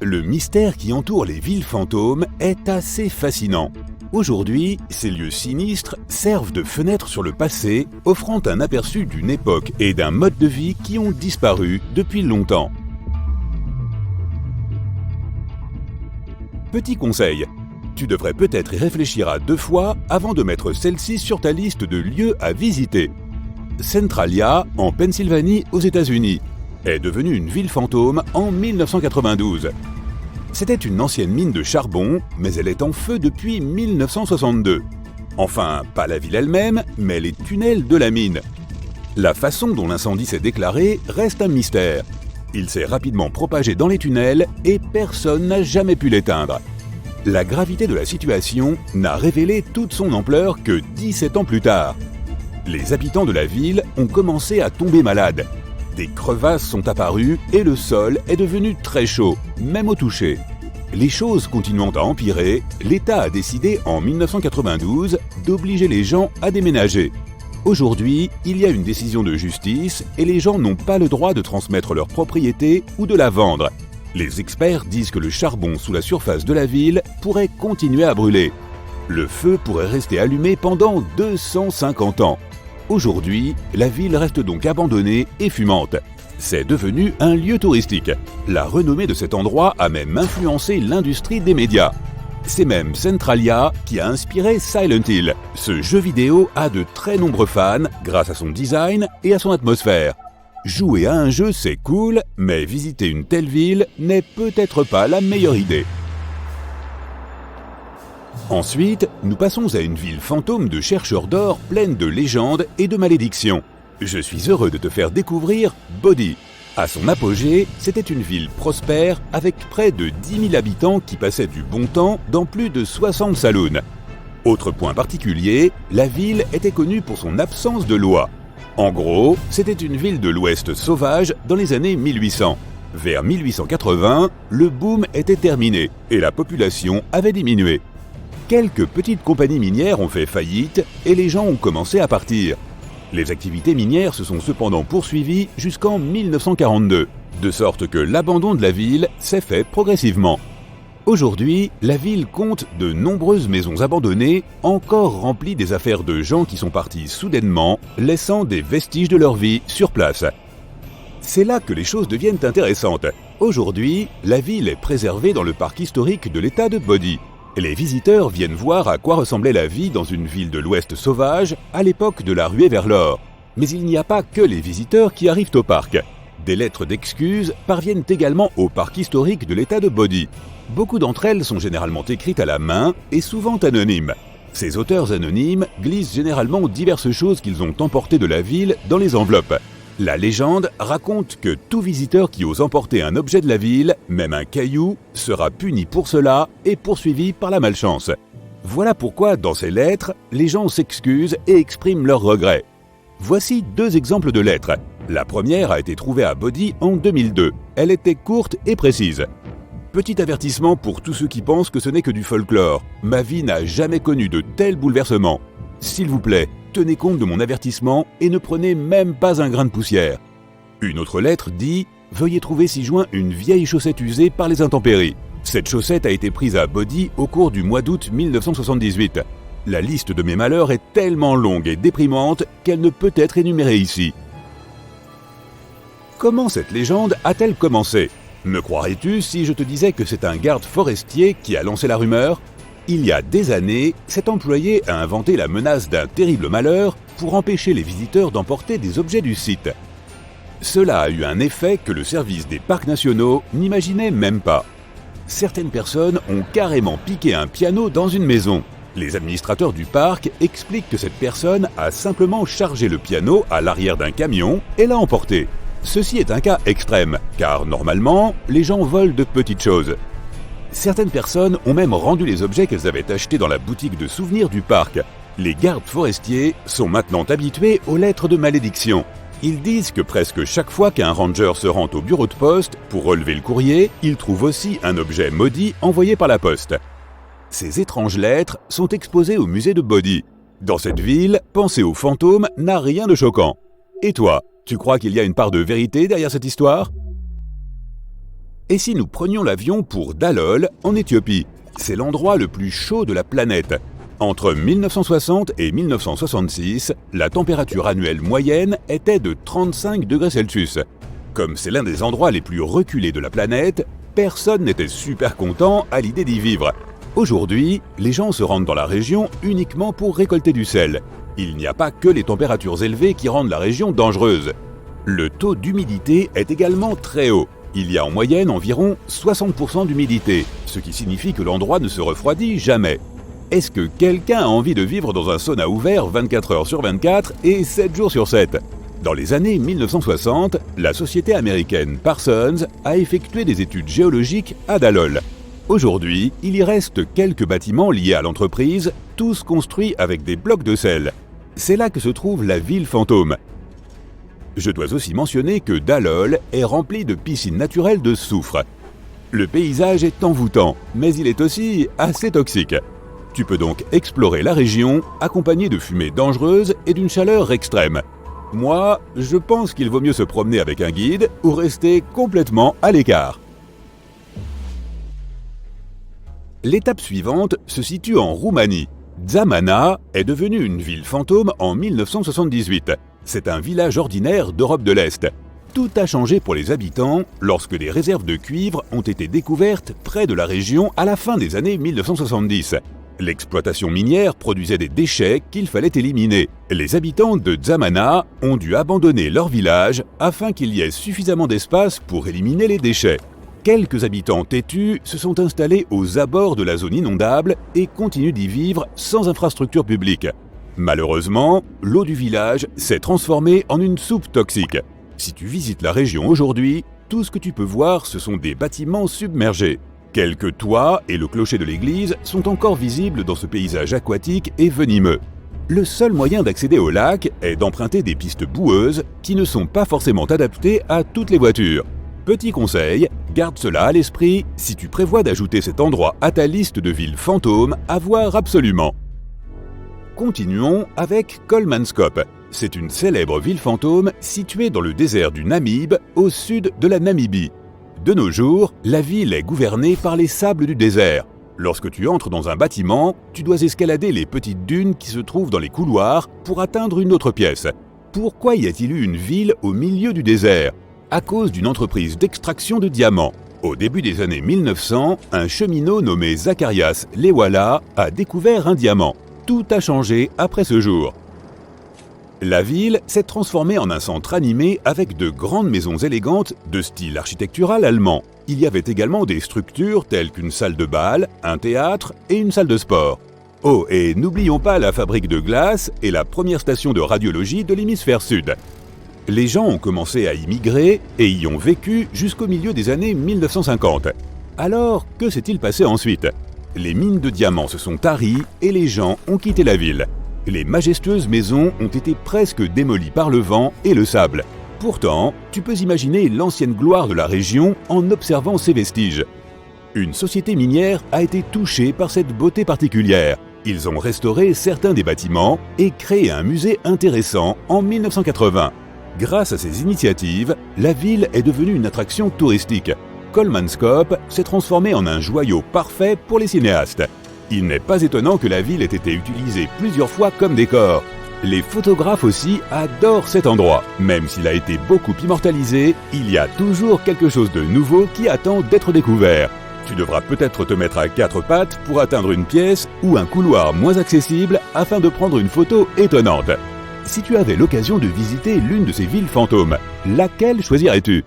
Le mystère qui entoure les villes fantômes est assez fascinant. Aujourd'hui, ces lieux sinistres servent de fenêtres sur le passé, offrant un aperçu d'une époque et d'un mode de vie qui ont disparu depuis longtemps. Petit conseil, tu devrais peut-être y réfléchir à 2 fois avant de mettre celle-ci sur ta liste de lieux à visiter. Centralia, en Pennsylvanie, aux États-Unis, est devenue une ville fantôme en 1992. C'était une ancienne mine de charbon, mais elle est en feu depuis 1962. Enfin, pas la ville elle-même, mais les tunnels de la mine. La façon dont l'incendie s'est déclaré reste un mystère. Il s'est rapidement propagé dans les tunnels et personne n'a jamais pu l'éteindre. La gravité de la situation n'a révélé toute son ampleur que 17 ans plus tard. Les habitants de la ville ont commencé à tomber malades. Des crevasses sont apparues et le sol est devenu très chaud, même au toucher. Les choses continuant à empirer, l'État a décidé en 1992 d'obliger les gens à déménager. Aujourd'hui, il y a une décision de justice et les gens n'ont pas le droit de transmettre leur propriété ou de la vendre. Les experts disent que le charbon sous la surface de la ville pourrait continuer à brûler. Le feu pourrait rester allumé pendant 250 ans. Aujourd'hui, la ville reste donc abandonnée et fumante. C'est devenu un lieu touristique. La renommée de cet endroit a même influencé l'industrie des médias. C'est même Centralia qui a inspiré Silent Hill. Ce jeu vidéo a de très nombreux fans grâce à son design et à son atmosphère. Jouer à un jeu, c'est cool, mais visiter une telle ville n'est peut-être pas la meilleure idée. Ensuite, nous passons à une ville fantôme de chercheurs d'or pleine de légendes et de malédictions. Je suis heureux de te faire découvrir Bodhi. À son apogée, c'était une ville prospère avec près de 10 000 habitants qui passaient du bon temps dans plus de 60 saloons. Autre point particulier, la ville était connue pour son absence de loi. En gros, c'était une ville de l'Ouest sauvage dans les années 1800. Vers 1880, le boom était terminé et la population avait diminué. Quelques petites compagnies minières ont fait faillite et les gens ont commencé à partir. Les activités minières se sont cependant poursuivies jusqu'en 1942, de sorte que l'abandon de la ville s'est fait progressivement. Aujourd'hui, la ville compte de nombreuses maisons abandonnées, encore remplies des affaires de gens qui sont partis soudainement, laissant des vestiges de leur vie sur place. C'est là que les choses deviennent intéressantes. Aujourd'hui, la ville est préservée dans le parc historique de l'État de Bodhi. Les visiteurs viennent voir à quoi ressemblait la vie dans une ville de l'Ouest sauvage à l'époque de la ruée vers l'or. Mais il n'y a pas que les visiteurs qui arrivent au parc. Des lettres d'excuses parviennent également au parc historique de l'État de Bodhi. Beaucoup d'entre elles sont généralement écrites à la main et souvent anonymes. Ces auteurs anonymes glissent généralement diverses choses qu'ils ont emportées de la ville dans les enveloppes. La légende raconte que tout visiteur qui ose emporter un objet de la ville, même un caillou, sera puni pour cela et poursuivi par la malchance. Voilà pourquoi, dans ces lettres, les gens s'excusent et expriment leurs regrets. Voici 2 exemples de lettres. La première a été trouvée à Bodhi en 2002. Elle était courte et précise. Petit avertissement pour tous ceux qui pensent que ce n'est que du folklore. Ma vie n'a jamais connu de tels bouleversements. S'il vous plaît, tenez compte de mon avertissement et ne prenez même pas un grain de poussière. Une autre lettre dit « Veuillez trouver ci-joint une vieille chaussette usée par les intempéries. Cette chaussette a été prise à Bodhi au cours du mois d'août 1978. La liste de mes malheurs est tellement longue et déprimante qu'elle ne peut être énumérée ici. » Comment cette légende a-t-elle commencé ? Me croirais-tu si je te disais que c'est un garde forestier qui a lancé la rumeur ? Il y a des années, cet employé a inventé la menace d'un terrible malheur pour empêcher les visiteurs d'emporter des objets du site. Cela a eu un effet que le service des parcs nationaux n'imaginait même pas. Certaines personnes ont carrément piqué un piano dans une maison. Les administrateurs du parc expliquent que cette personne a simplement chargé le piano à l'arrière d'un camion et l'a emporté. Ceci est un cas extrême, car normalement, les gens volent de petites choses. Certaines personnes ont même rendu les objets qu'elles avaient achetés dans la boutique de souvenirs du parc. Les gardes forestiers sont maintenant habitués aux lettres de malédiction. Ils disent que presque chaque fois qu'un ranger se rend au bureau de poste pour relever le courrier, il trouve aussi un objet maudit envoyé par la poste. Ces étranges lettres sont exposées au musée de Bodhi. Dans cette ville, penser aux fantômes n'a rien de choquant. Et toi, tu crois qu'il y a une part de vérité derrière cette histoire ? Et si nous prenions l'avion pour Dalol, en Éthiopie? C'est l'endroit le plus chaud de la planète. Entre 1960 et 1966, la température annuelle moyenne était de 35 degrés Celsius. Comme c'est l'un des endroits les plus reculés de la planète, personne n'était super content à l'idée d'y vivre. Aujourd'hui, les gens se rendent dans la région uniquement pour récolter du sel. Il n'y a pas que les températures élevées qui rendent la région dangereuse. Le taux d'humidité est également très haut. Il y a en moyenne environ 60% d'humidité, ce qui signifie que l'endroit ne se refroidit jamais. Est-ce que quelqu'un a envie de vivre dans un sauna ouvert 24 heures sur 24 et 7 jours sur 7 ? Dans les années 1960, la société américaine Parsons a effectué des études géologiques à Dalol. Aujourd'hui, il y reste quelques bâtiments liés à l'entreprise, tous construits avec des blocs de sel. C'est là que se trouve la ville fantôme. Je dois aussi mentionner que Dalol est rempli de piscines naturelles de soufre. Le paysage est envoûtant, mais il est aussi assez toxique. Tu peux donc explorer la région, accompagné de fumées dangereuses et d'une chaleur extrême. Moi, je pense qu'il vaut mieux se promener avec un guide ou rester complètement à l'écart. L'étape suivante se situe en Roumanie. Țamana est devenue une ville fantôme en 1978. C'est un village ordinaire d'Europe de l'Est. Tout a changé pour les habitants lorsque des réserves de cuivre ont été découvertes près de la région à la fin des années 1970. L'exploitation minière produisait des déchets qu'il fallait éliminer. Les habitants de Țamana ont dû abandonner leur village afin qu'il y ait suffisamment d'espace pour éliminer les déchets. Quelques habitants têtus se sont installés aux abords de la zone inondable et continuent d'y vivre sans infrastructure publique. Malheureusement, l'eau du village s'est transformée en une soupe toxique. Si tu visites la région aujourd'hui, tout ce que tu peux voir, ce sont des bâtiments submergés. Quelques toits et le clocher de l'église sont encore visibles dans ce paysage aquatique et venimeux. Le seul moyen d'accéder au lac est d'emprunter des pistes boueuses qui ne sont pas forcément adaptées à toutes les voitures. Petit conseil, garde cela à l'esprit si tu prévois d'ajouter cet endroit à ta liste de villes fantômes à voir absolument. Continuons avec Kolmanskop. C'est une célèbre ville fantôme située dans le désert du Namibe, au sud de la Namibie. De nos jours, la ville est gouvernée par les sables du désert. Lorsque tu entres dans un bâtiment, tu dois escalader les petites dunes qui se trouvent dans les couloirs pour atteindre une autre pièce. Pourquoi y a-t-il eu une ville au milieu du désert ? À cause d'une entreprise d'extraction de diamants. Au début des années 1900, un cheminot nommé Zacharias Lewala a découvert un diamant. Tout a changé après ce jour. La ville s'est transformée en un centre animé avec de grandes maisons élégantes de style architectural allemand. Il y avait également des structures telles qu'une salle de bal, un théâtre et une salle de sport. Oh, et n'oublions pas la fabrique de glace et la première station de radiologie de l'hémisphère sud. Les gens ont commencé à y migrer et y ont vécu jusqu'au milieu des années 1950. Alors, que s'est-il passé ensuite ? Les mines de diamants se sont taries et les gens ont quitté la ville. Les majestueuses maisons ont été presque démolies par le vent et le sable. Pourtant, tu peux imaginer l'ancienne gloire de la région en observant ces vestiges. Une société minière a été touchée par cette beauté particulière. Ils ont restauré certains des bâtiments et créé un musée intéressant en 1980. Grâce à ces initiatives, la ville est devenue une attraction touristique. Kolmanskop s'est transformé en un joyau parfait pour les cinéastes. Il n'est pas étonnant que la ville ait été utilisée plusieurs fois comme décor. Les photographes aussi adorent cet endroit. Même s'il a été beaucoup immortalisé, il y a toujours quelque chose de nouveau qui attend d'être découvert. Tu devras peut-être te mettre à quatre pattes pour atteindre une pièce ou un couloir moins accessible afin de prendre une photo étonnante. Si tu avais l'occasion de visiter l'une de ces villes fantômes, laquelle choisirais-tu ?